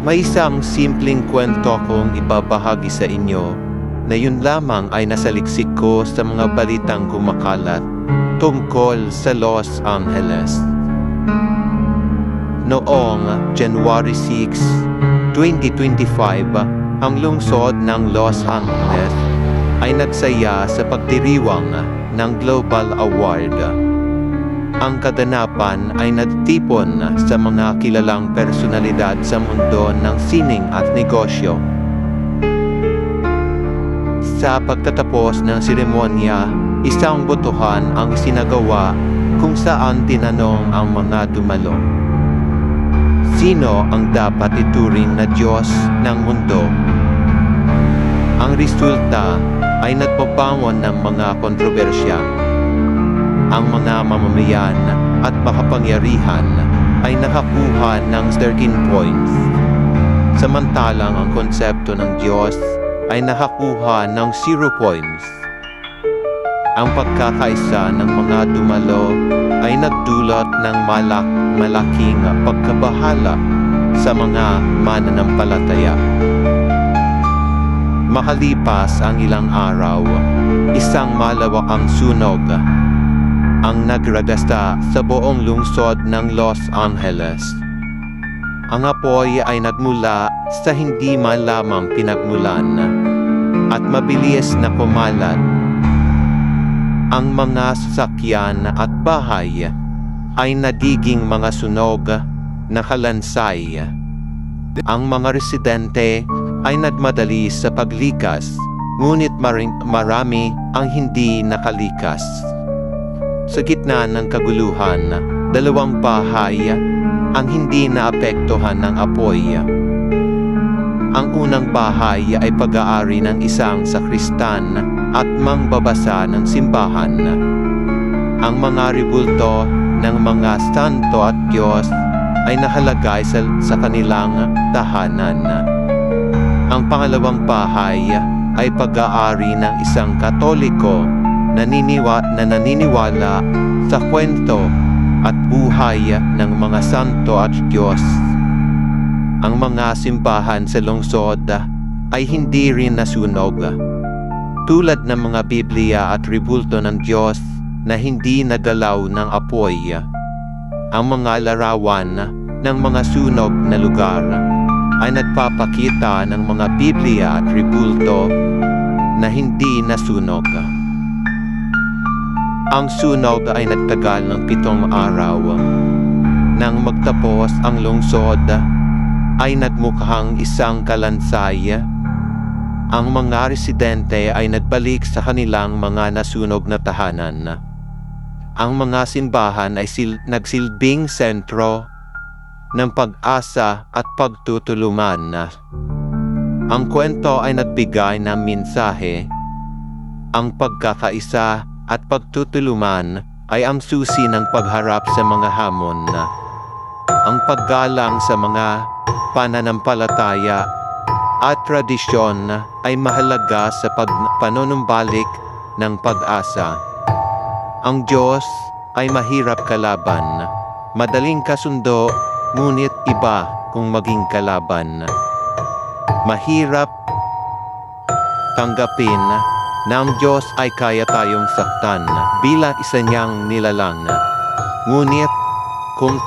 May isang simpleng kwento akong ibabahagi sa inyo na yun lamang ay nasaliksik ko sa mga balitang kumakalat tungkol sa Los Angeles. Noong January 6, 2025, ang lungsod ng Los Angeles ay nagsaya sa pagdiriwang ng Global Award. Ang kadanapan ay nagtipon sa mga kilalang personalidad sa mundo ng sining at negosyo. Sa pagtatapos ng seremonya, isang botohan ang isinagawa kung saan tinanong ang mga dumalo. Sino ang dapat ituring na Diyos ng mundo? Ang resulta ay nagpapangon ng mga kontrobersya. Ang mga mamamayan at makapangyarihan ay nakakuha ng 13 points. Samantalang ang konsepto ng Diyos ay nakakuha ng 0 points. Ang pagkakaisa ng mga dumalo ay nagdulot ng malaking pagkabahala sa mga mananampalataya. Makalipas ang ilang araw, isang malawakang sunog ang nagragasta sa buong lungsod ng Los Angeles. Ang apoy ay nagmula sa hindi man lamang pinagmulan at mabilis na kumalat. Ang mga sasakyan at bahay ay nagiging mga sunog na kalansay. Ang mga residente ay nagmadali sa paglikas, ngunit marami ang hindi nakalikas. Sa gitna ng kaguluhan, 2 bahay ang hindi naapektuhan ng apoy. Ang unang bahay ay pag-aari ng isang sakristan at mangbabasa ng simbahan. Ang mga rebulto ng mga santo at Diyos ay nakalagay sa kanilang tahanan. Ang pangalawang bahay ay pag-aari ng isang Katoliko na naniniwala sa kwento at buhay ng mga santo at Diyos. Ang mga simbahan sa lungsod ay hindi rin nasunog. Tulad ng mga Biblia at rebulto ng Diyos na hindi nagalaw ng apoy. Ang mga larawan ng mga sunog na lugar ay nagpapakita ng mga Biblia at rebulto na hindi nasunog. Ang sunog ay nagtagal ng 7 araw. Nang magtapos ang lungsod, ay nagmukhang isang kalansay. Ang mga residente ay nagbalik sa kanilang mga nasunog na tahanan. Ang mga simbahan ay nagsilbing sentro ng pag-asa at pagtutulungan. Ang kwento ay nagbigay ng mensahe. Ang pagkakaisa at pagtutulungan ay ang susi ng pagharap sa mga hamon. Ang paggalang sa mga pananampalataya at tradisyon ay mahalaga sa panunumbalik ng pag-asa. Ang Diyos ay mahirap kalaban, madaling kasundo, ngunit iba kung maging kalaban. Mahirap tanggapin na ang Diyos ay kaya tayong saktan bilang isa niyang nilalang. Ngunit kung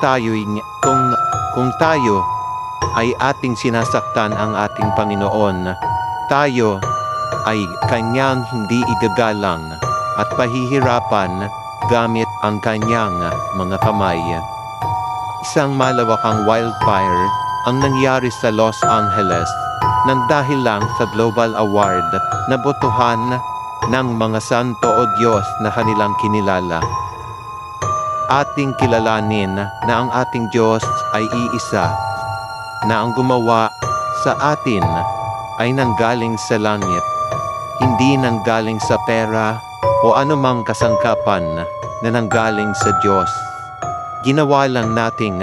tayo ay ating sinasaktan ang ating Panginoon, tayo ay kanyang hindi igagalang at pahihirapan gamit ang kanyang mga kamay. Isang malawakang wildfire ang nangyari sa Los Angeles nang dahil lang sa Global Award na botohan ng mga santo o Diyos na kanilang kinilala. Ating kilalanin na ang ating Diyos ay iisa, na ang gumawa sa atin ay nanggaling sa langit, hindi nanggaling sa pera o anumang kasangkapan na nanggaling sa Diyos. Ginawa lang nating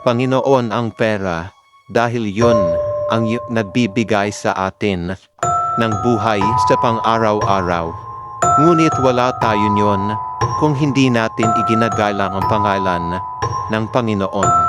Panginoon ang pera dahil yon ang nagbibigay sa atin ng buhay sa pang-araw-araw. Ngunit wala tayo niyon kung hindi natin iginagalang ang pangalan ng Panginoon.